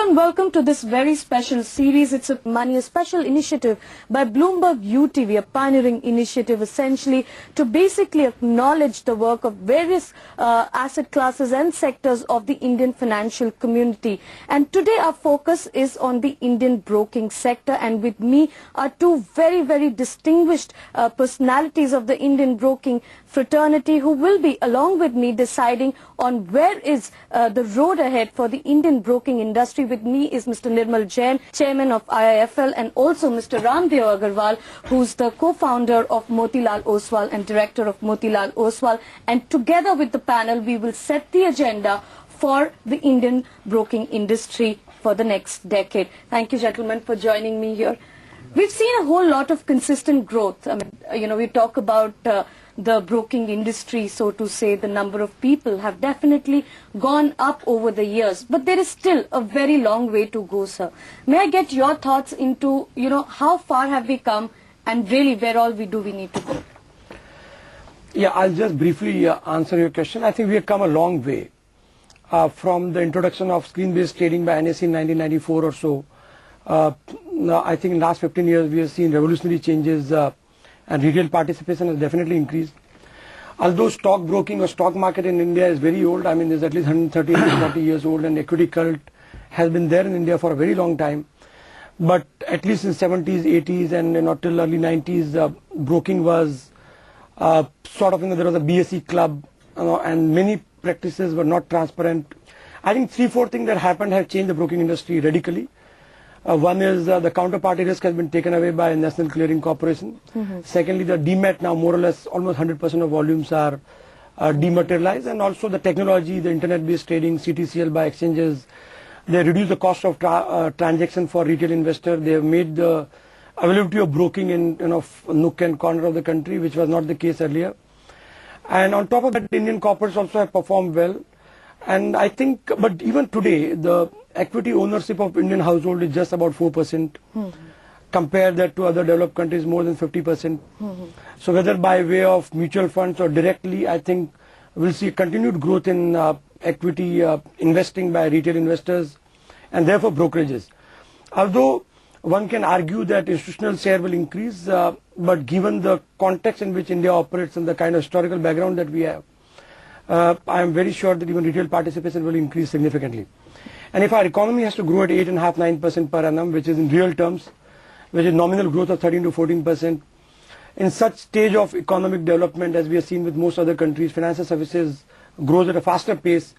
Hello and welcome to this very special series. It's a special initiative by Bloomberg UTV, a pioneering initiative essentially to basically acknowledge the work of various asset classes and sectors of the Indian financial community. And today our focus is on the Indian broking sector, and with me are two very distinguished personalities of the Indian broking fraternity who will be along with me deciding on where is the road ahead for the Indian broking industry. With me is Mr. Nirmal Jain, Chairman of IIFL, and also Mr. Ramdeo Agarwal, who's the co-founder of Motilal Oswal and Director of Motilal Oswal. And together with the panel, we will set the agenda for the Indian broking industry for the next decade. Thank you, gentlemen, for joining me here. We've seen a whole lot of consistent growth. I mean, we talk about the broking industry, so to say. The number of people have definitely gone up over the years, but there is still a very long way to go, sir. May I get your thoughts into, how far have we come and really where all we need to go? Yeah, I'll just briefly answer your question. I think we have come a long way from the introduction of screen-based trading by NSE in 1994 or so. I think in the last 15 years we have seen revolutionary changes and retail participation has definitely increased. Although stock broking or stock market in India is very old, I mean there's at least 130 to 40 years old, and equity cult has been there in India for a very long time. But at least in 70s, 80s and till early 90s, broking was there was a BSE club, and many practices were not transparent. I think 3-4 things that happened have changed the broking industry radically. One is the counterparty risk has been taken away by National Clearing Corporation. Secondly, the demat now more or less almost 100% of volumes are dematerialized, and also the technology, the internet-based trading, CTCL by exchanges, they reduce the cost of transaction for retail investor. They have made the availability of broking in nook and corner of the country, which was not the case earlier. And on top of that, Indian corporates also have performed well. And I think, but even today, the equity ownership of Indian household is just about 4%. Compare that to other developed countries, more than 50%. So whether by way of mutual funds or directly, I think we'll see continued growth in equity investing by retail investors and therefore brokerages. Although one can argue that institutional share will increase, but given the context in which India operates and the kind of historical background that we have, I am very sure that even retail participation will increase significantly. And if our economy has to grow at 8.5-9% per annum, which is in real terms, which is nominal growth of 13 to 14%, in such stage of economic development as we have seen with most other countries, financial services grows at a faster pace.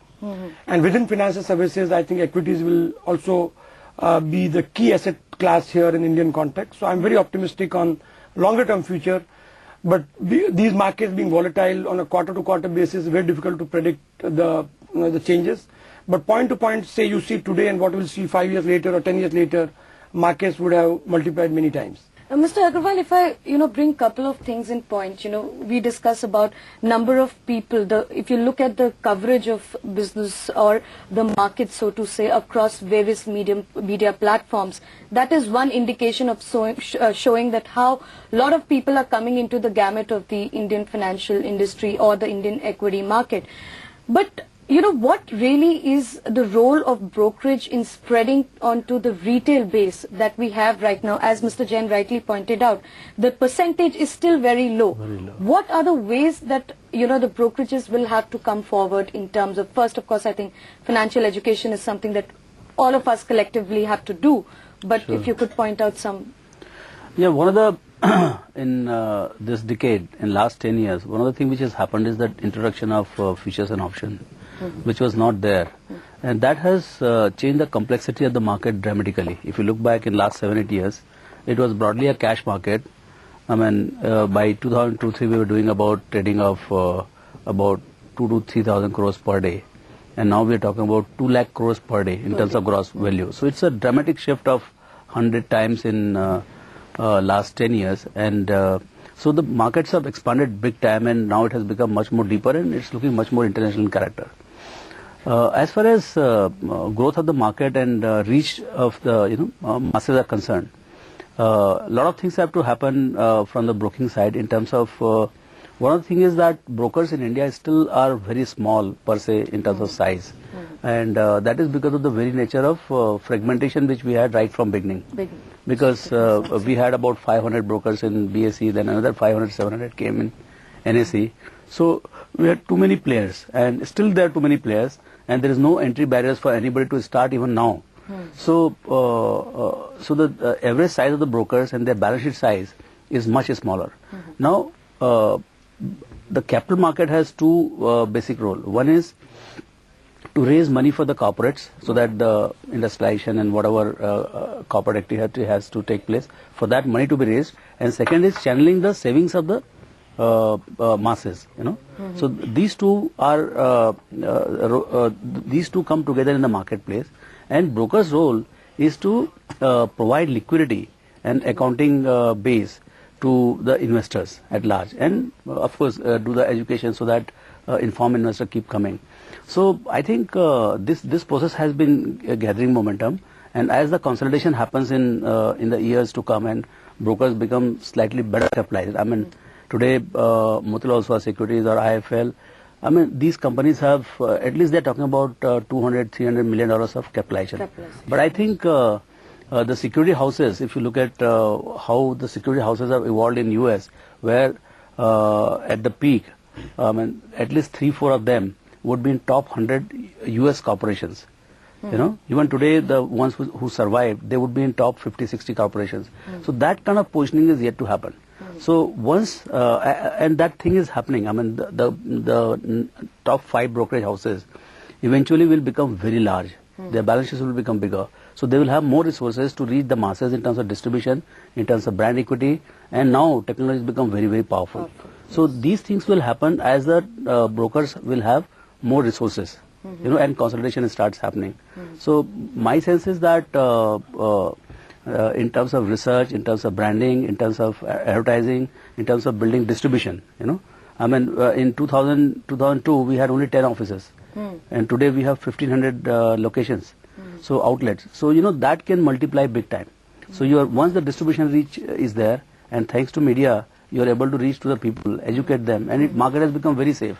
And within financial services, I think equities will also be the key asset class here in Indian context. So I'm very optimistic on longer term future. But these markets being volatile on a quarter-to-quarter basis, very difficult to predict the changes. But point to point, say you see today and what we'll see 5 years later or 10 years later, markets would have multiplied many times. Mr. Agarwal, if I bring a couple of things in point, we discuss about number of people. If you look at the coverage of business or the market, so to say, across various media platforms, that is one indication of showing that how a lot of people are coming into the gamut of the Indian financial industry or the Indian equity market. But what really is the role of brokerage in spreading onto the retail base that we have right now? As Mr. Jain rightly pointed out, the percentage is still very low. What are the ways that, the brokerages will have to come forward in terms of, first, of course, I think financial education is something that all of us collectively have to do. But if you could point out some. Yeah, one of the, in this decade, in last 10 years, one of the things which has happened is that introduction of futures and options, which was not there. And that has changed the complexity of the market dramatically. If you look back in last 7-8 years, it was broadly a cash market. I mean, by 2002-03, we were doing about trading of about 2,000 to 3,000 crores per day. And now we are talking about 2 lakh crores per day in terms of gross value. So it's a dramatic shift of 100 times in last 10 years. And so the markets have expanded big time, and now it has become much more deeper, and it's looking much more international in character. As far as growth of the market and reach of the masses are concerned, a lot of things have to happen from the broking side in terms of One of the things is that brokers in India still are very small per se in terms of size, and that is because of the very nature of fragmentation which we had right from beginning. Because we had about 500 brokers in BSE, then another 500, 700 came in NSE. So we had too many players, and still there are too many players, and there is no entry barriers for anybody to start even now. So the average size of the brokers and their balance sheet size is much smaller. Now the capital market has two basic roles. One is to raise money for the corporates so that the industrialization and whatever corporate activity has to take place, for that money to be raised, and second is channeling the savings of the masses, you know. So these two are these two come together in the marketplace, and broker's role is to provide liquidity and accounting base to the investors at large, and of course do the education so that informed investor keep coming. So I think this process has been gathering momentum, and as the consolidation happens in the years to come and brokers become slightly better capitalized, I mean today Motilal Oswal Securities or IIFL, I mean these companies have at least they're talking about $200-300 million of capitalization. But I think the security houses, if you look at how the security houses have evolved in US, where at the peak, I mean, at least 3-4 of them would be in top 100 US corporations. You know, even today the ones who survived, they would be in top 50-60 corporations. So that kind of positioning is yet to happen. So once and that thing is happening, I mean the top 5 brokerage houses eventually will become very large. Their balance sheets will become bigger. So they will have more resources to reach the masses in terms of distribution, in terms of brand equity, and now technology has become very, very powerful. So these things will happen as the brokers will have more resources, you know, and consolidation starts happening. So my sense is that in terms of research, in terms of branding, in terms of advertising, in terms of building distribution, you know, I mean in 2002 we had only 10 offices, and today we have 1500 locations. So outlets, so you know that can multiply big time. So you are, once the distribution reach is there, and thanks to media, you are able to reach to the people, educate them, and market has become very safe.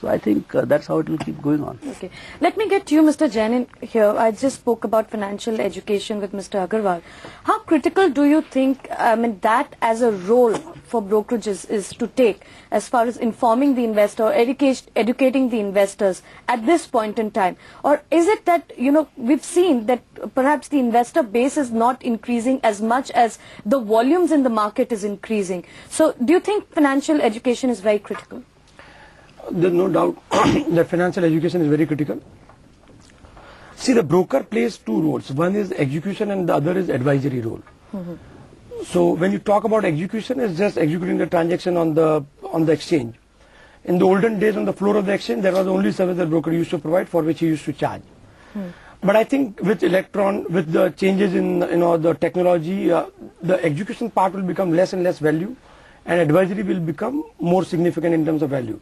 So I think that's how it will keep going on. Okay, let me get to you, Mr. Jain, here. I just spoke about financial education with Mr. Agarwal. How critical do you think, I mean, that as a role for brokerages is to take as far as informing the investor, educating the investors at this point in time? Or is it that, you know, we've seen that perhaps the investor base is not increasing as much as the volumes in the market is increasing? So do you think financial education is very critical? There's no doubt that financial education is very critical. See, the broker plays two roles. One is execution and the other is advisory role. So when you talk about execution, it's just executing the transaction on the exchange. In the olden days, on the floor of the exchange, there was the only service that broker used to provide, for which he used to charge. But I think with with the changes in the technology, the execution part will become less and less value, and advisory will become more significant in terms of value.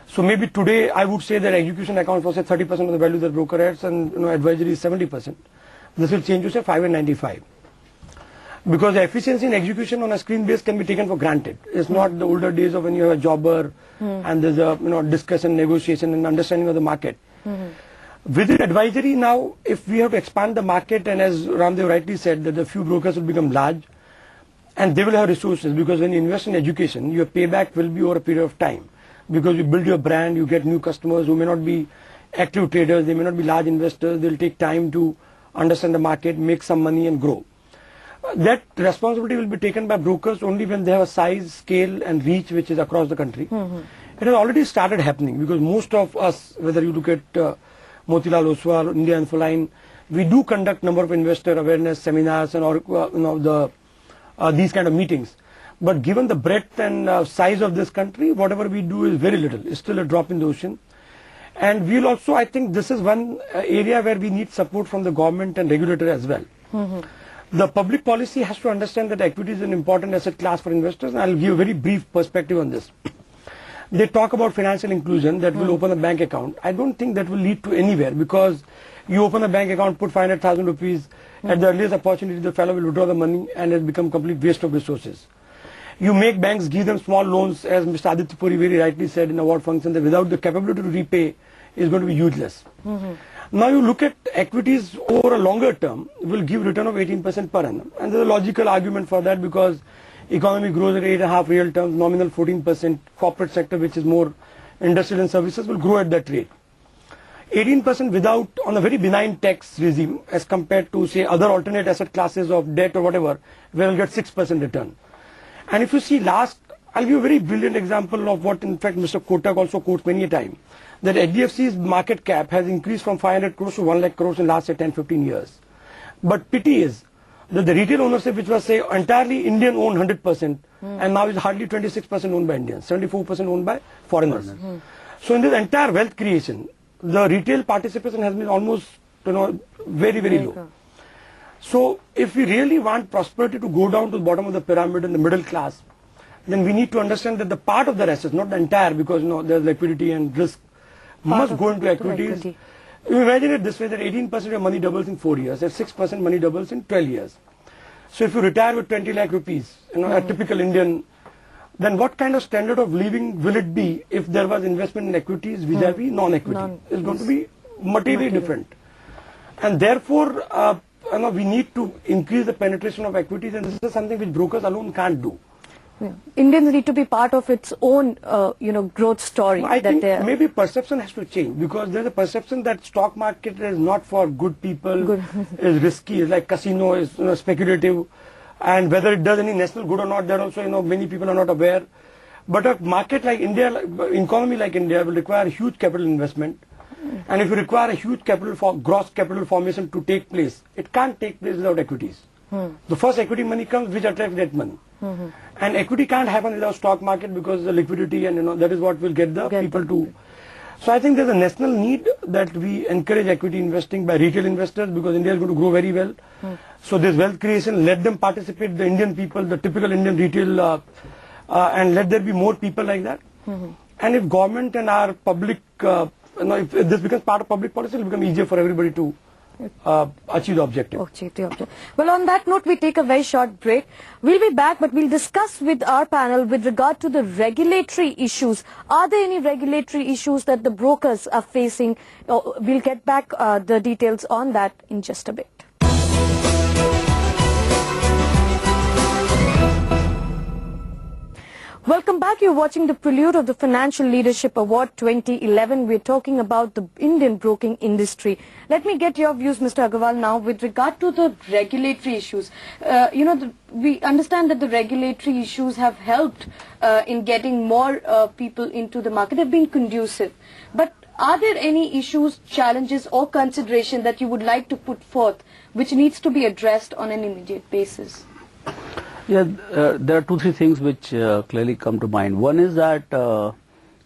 So maybe today I would say that execution accounts for say 30% of the value that broker adds, and advisory is 70%. This will change to say 5 and 95. Because the efficiency in execution on a screen base can be taken for granted. It's not the older days of when you have a jobber and there's a discussion, negotiation and understanding of the market. Within advisory now, if we have to expand the market, and as Ramdev rightly said, that the few brokers will become large and they will have resources, because when you invest in education, your payback will be over a period of time. Because you build your brand, you get new customers who may not be active traders, they may not be large investors, they'll take time to understand the market, make some money and grow. That responsibility will be taken by brokers only when they have a size, scale and reach which is across the country. It has already started happening, because most of us, whether you look at Motilal Oswal, India Infoline, we do conduct number of investor awareness seminars and these kind of meetings. But given the breadth and size of this country, whatever we do is very little. It's still a drop in the ocean. And we'll also, I think this is one area where we need support from the government and regulator as well. The public policy has to understand that equity is an important asset class for investors. And I'll give a very brief perspective on this. They talk about financial inclusion, that will open a bank account. I don't think that will lead to anywhere, because you open a bank account, put 500,000 rupees, at the earliest opportunity the fellow will withdraw the money and it will become complete waste of resources. You make banks give them small loans, as Mr. Aditya Puri very rightly said in award function, that without the capability to repay is going to be useless. Now you look at equities over a longer term will give return of 18% per annum, and there's a logical argument for that because economy grows at 8.5 real terms, nominal 14%, corporate sector which is more industrial and services will grow at that rate. 18% without, on a very benign tax regime as compared to say other alternate asset classes of debt or whatever, where will get 6% return. And if you see last, I'll give you a very brilliant example of what in fact Mr. Kotak also quotes many a time, that HDFC's market cap has increased from 500 crores to 1 lakh crores in last say 10-15 years. But pity is that the retail ownership, which was say entirely Indian owned 100%, and now is hardly 26% owned by Indians, 74% owned by foreigners. So in this entire wealth creation, the retail participation has been almost very, very low. So if we really want prosperity to go down to the bottom of the pyramid in the middle class, then we need to understand that the part of their assets, not the entire, because there's liquidity and risk, must go into equities. You imagine it this way, that 18% of your money doubles in 4 years, that 6% money doubles in 12 years. So if you retire with 20 lakh rupees, a typical Indian, then what kind of standard of living will it be if there was investment in equities vis-a-vis non-equity? It's going to be materially different. And therefore, we need to increase the penetration of equities, and this is something which brokers alone can't do. Yeah. Indians need to be part of its own, growth story. I think maybe perception has to change, because there's a perception that stock market is not for good people, is risky, is like casino, is speculative, and whether it does any national good or not, there also many people are not aware. But a market like India, economy like India will require huge capital investment, and if you require a huge gross capital formation to take place, it can't take place without equities. The first equity money comes which attracts debt money. And equity can't happen without stock market because the liquidity and that is what will get the people to. So I think there's a national need that we encourage equity investing by retail investors, because India is going to grow very well. So this wealth creation, let them participate, the Indian people, the typical Indian retail, and let there be more people like that. And if government and our public, if this becomes part of public policy, it will become easier for everybody to achieve the objective. Well, on that note, we take a very short break. We'll be back, but we'll discuss with our panel with regard to the regulatory issues. Are there any regulatory issues that the brokers are facing? We'll get back the details on that in just a bit. Welcome back. You're watching the prelude of the Financial Leadership Award 2011. We're talking about the Indian broking industry. Let me get your views, Mr. Agarwal, now with regard to the regulatory issues. We understand that the regulatory issues have helped in getting more people into the market. They've been conducive. But are there any issues, challenges or consideration that you would like to put forth which needs to be addressed on an immediate basis? Yeah, there are 2-3 things which clearly come to mind. One is that the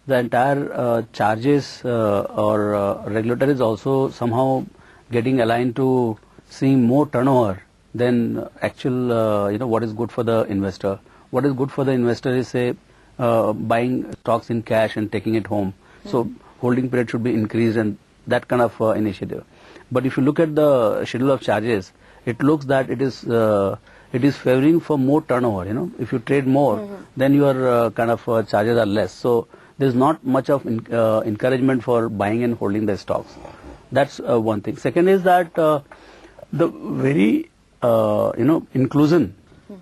entire charges or regulator is also somehow getting aligned to seeing more turnover than actual, what is good for the investor. What is good for the investor is, say, buying stocks in cash and taking it home. So holding period should be increased, and that kind of initiative. But if you look at the schedule of charges, it looks that it is favoring for more turnover. If you trade more, then your kind of charges are less. So there's not much of encouragement for buying and holding the stocks. That's one thing. Second is that the very inclusion.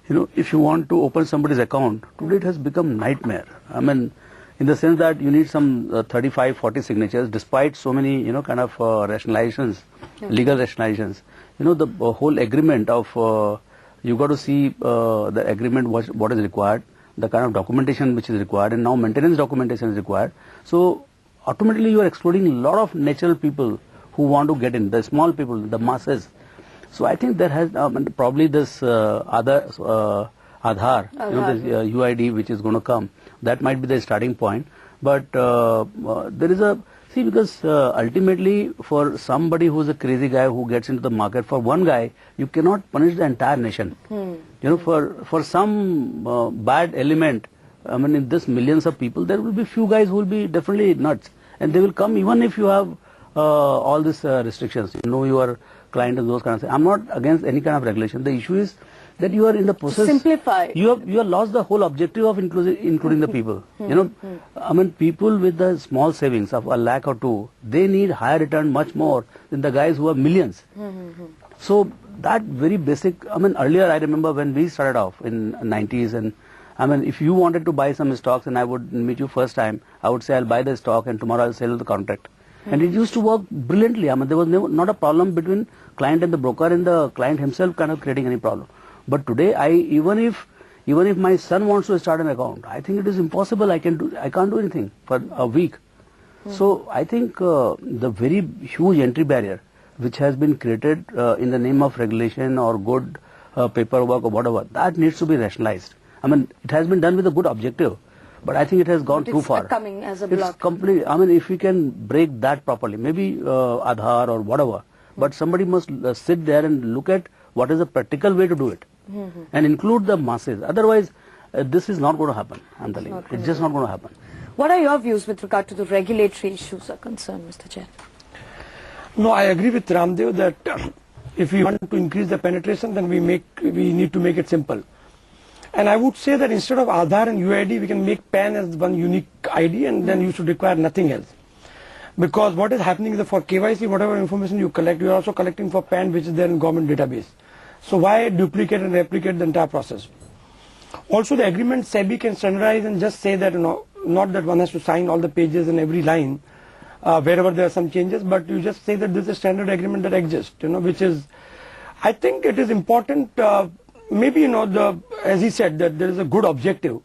If you want to open somebody's account, today it has become nightmare. I mean, in the sense that you need some 35-40 signatures, despite so many kind of rationalizations, legal rationalizations. The whole agreement of you got to see the agreement, what is required, the kind of documentation which is required, and now maintenance documentation is required. So automatically you are excluding a lot of natural people who want to get in, the small people, the masses. So I think there has probably this Aadhaar, this UID which is going to come. That might be the starting point. But there is because ultimately for somebody who is a crazy guy who gets into the market, for one guy, you cannot punish the entire nation. For some bad element, in this millions of people, there will be few guys who will be definitely nuts. And they will come even if you have all these restrictions. Your client and those kind of things. I'm not against any kind of regulation. The issue is that you are in the process. Simplify. You have lost the whole objective of including the people. You know, I mean, people with the small savings of 1 lakh or 2, they need higher return much more than the guys who have millions. So that very basic, I mean, earlier I remember when we started off in 90s, and I mean, if you wanted to buy some stocks and I would meet you first time, I would say I'll buy the stock and tomorrow I'll sell the contract. And it used to work brilliantly. I mean, there was not a problem between client and the broker, and the client himself kind of creating any problem. But today, even if my son wants to start an account, I think it is impossible. I can't do anything for a week. So I think the very huge entry barrier which has been created in the name of regulation or good paperwork or whatever, that needs to be rationalized. I mean, it has been done with a good objective, but I think it has gone too far. Coming as a It's block. complete. I mean, if we can break that properly, maybe Aadhaar or whatever, but somebody must sit there and look at what is the practical way to do it and include the masses. Otherwise, this is not going to happen. I'm telling you, it's just not going to happen. What are your views with regard to the regulatory issues are concerned, Mr. Jain? No, I agree with Ramdev that if we want to increase the penetration, then we need to make it simple. And I would say that instead of Aadhaar and UID, we can make PAN as one unique ID, and then you should require nothing else. Because what is happening is that for KYC, whatever information you collect, you are also collecting for PAN, which is there in government database. So why duplicate and replicate the entire process? Also, the agreement SEBI can standardize and just say that, not that one has to sign all the pages and every line wherever there are some changes, but you just say that this is a standard agreement that exists, which is, I think it is important. Maybe, as he said, that there is a good objective,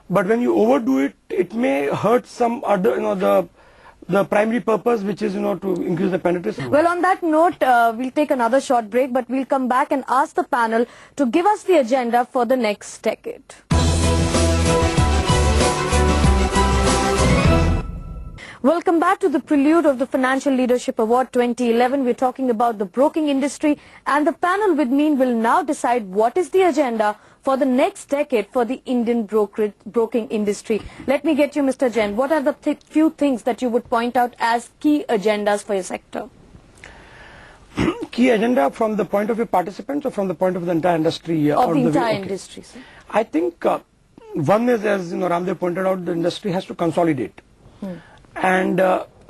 but when you overdo it, it may hurt some other, the primary purpose, which is, to increase the penetration. Well, on that note, we'll take another short break, but we'll come back and ask the panel to give us the agenda for the next decade. Welcome back to the prelude of the Financial Leadership Award 2011. We're talking about the broking industry, and the panel with me will now decide what is the agenda for the next decade for the Indian broking industry. Let me get you, Mr. Jain. What are the few things that you would point out as key agendas for your sector? Key agenda from the point of view of participants or from the point of the entire industry? Of the entire industry, sir. I think one is, as Ramdev pointed out, the industry has to consolidate. And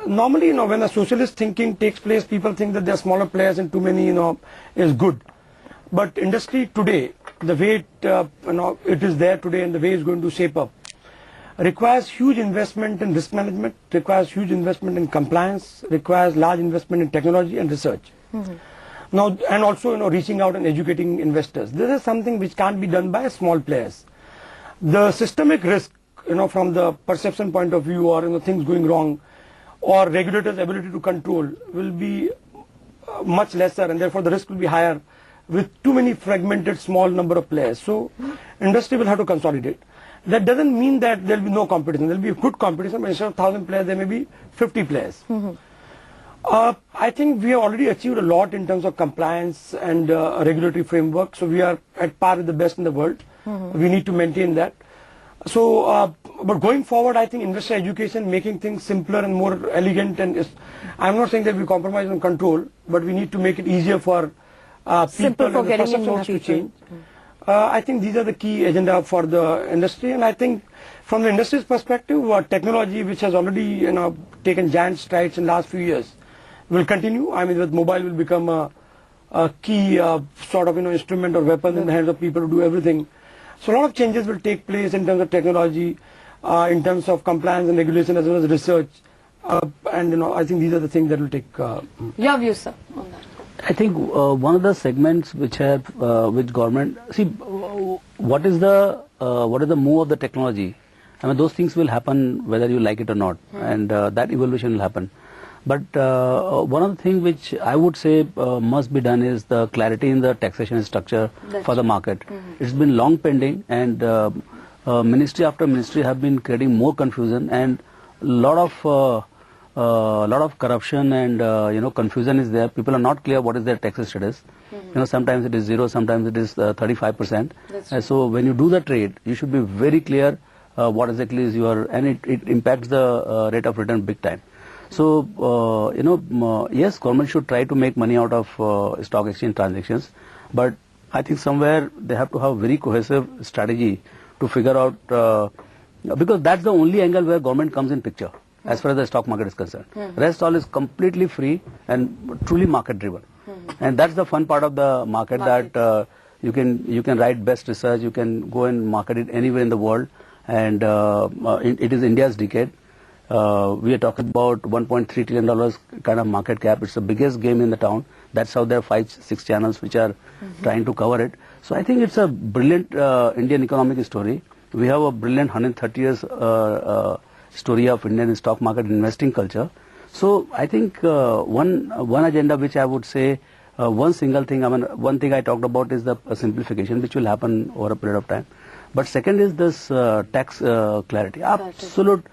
normally, when a socialist thinking takes place, people think that there are smaller players and too many, is good. But industry today, the way it is there today and the way it's going to shape up, requires huge investment in risk management, requires huge investment in compliance, requires large investment in technology and research. Now, and also, reaching out and educating investors. This is something which can't be done by small players. The systemic risk, from the perception point of view, or things going wrong, or regulators' ability to control will be much lesser, and therefore the risk will be higher with too many fragmented small number of players. So industry will have to consolidate. That doesn't mean that there will be no competition. There will be good competition, but instead of 1,000 players, there may be 50 players. I think we have already achieved a lot in terms of compliance and regulatory framework. So we are at par with the best in the world. We need to maintain that. So, but going forward, I think investor education, making things simpler and more elegant, and I'm not saying that we compromise on control, but we need to make it easier for people, for and the getting in perception more has to people. change. I think these are the key agenda for the industry, and I think from the industry's perspective, technology, which has already taken giant strides in the last few years, will continue. I mean, with mobile will become a key sort of instrument or weapon in the hands of people to do everything. So a lot of changes will take place in terms of technology, in terms of compliance and regulation, as well as research, and I think these are the things that will take. Your view, sir, on that. I think one of the segments which government what is the move of the technology. I mean, those things will happen whether you like it or not, and that evolution will happen. But one of the things which I would say must be done is the clarity in the taxation structure for the market. It's been long pending, and ministry after ministry have been creating more confusion, and lot of corruption and confusion is there. People are not clear what is their tax status. Sometimes it is 0, sometimes it is 35%. So when you do the trade, you should be very clear what exactly is your, and it impacts the rate of return big time. So, yes, government should try to make money out of stock exchange transactions, but I think somewhere they have to have very cohesive strategy to figure out, because that's the only angle where government comes in picture as far as the stock market is concerned. Rest all is completely free and truly market driven. And that's the fun part of the market, that you can write best research, you can go and market it anywhere in the world, and it is India's decade. We are talking about $1.3 trillion kind of market cap. It's the biggest game in the town. That's how there are 5-6 channels which are trying to cover it. So I think it's a brilliant Indian economic story. We have a brilliant 130 years story of Indian stock market investing culture. So I think one agenda which I would say, one single thing, one thing I talked about is the simplification, which will happen over a period of time. But second is this tax clarity. Absolute.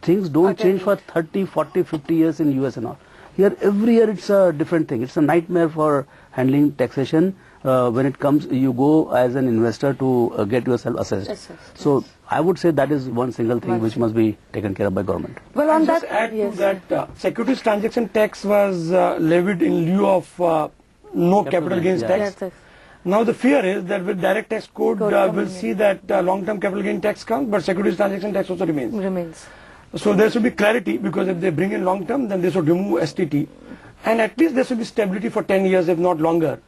Things don't change for 30, 40, 50 years in US and all. Here, every year it's a different thing. It's a nightmare for handling taxation. When it comes, you go as an investor to get yourself assessed. So I would say that is one single thing which must be taken care of by government. Well, on Just that, add to that, securities transaction tax was levied in lieu of no capital gains tax. Yes. Now the fear is that with direct tax code, we'll see that long-term capital gain tax comes, but securities transaction tax also remains. So there should be clarity, because if they bring in long-term, then they should remove STT. And at least there should be stability for 10 years, if not longer,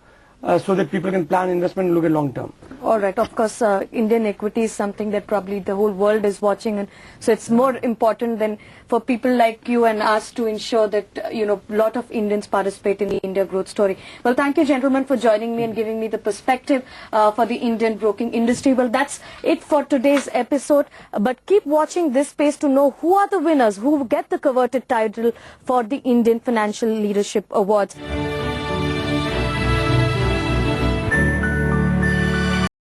so that people can plan investment and look at long-term. All right. Of course, Indian equity is something that probably the whole world is watching, and so it's more important than for people like you and us to ensure that a lot of Indians participate in the India growth story. Well, thank you, gentlemen, for joining me and giving me the perspective for the Indian broking industry. Well, that's it for today's episode. But keep watching this space to know who are the winners, who get the coveted title for the Indian Financial Leadership Awards.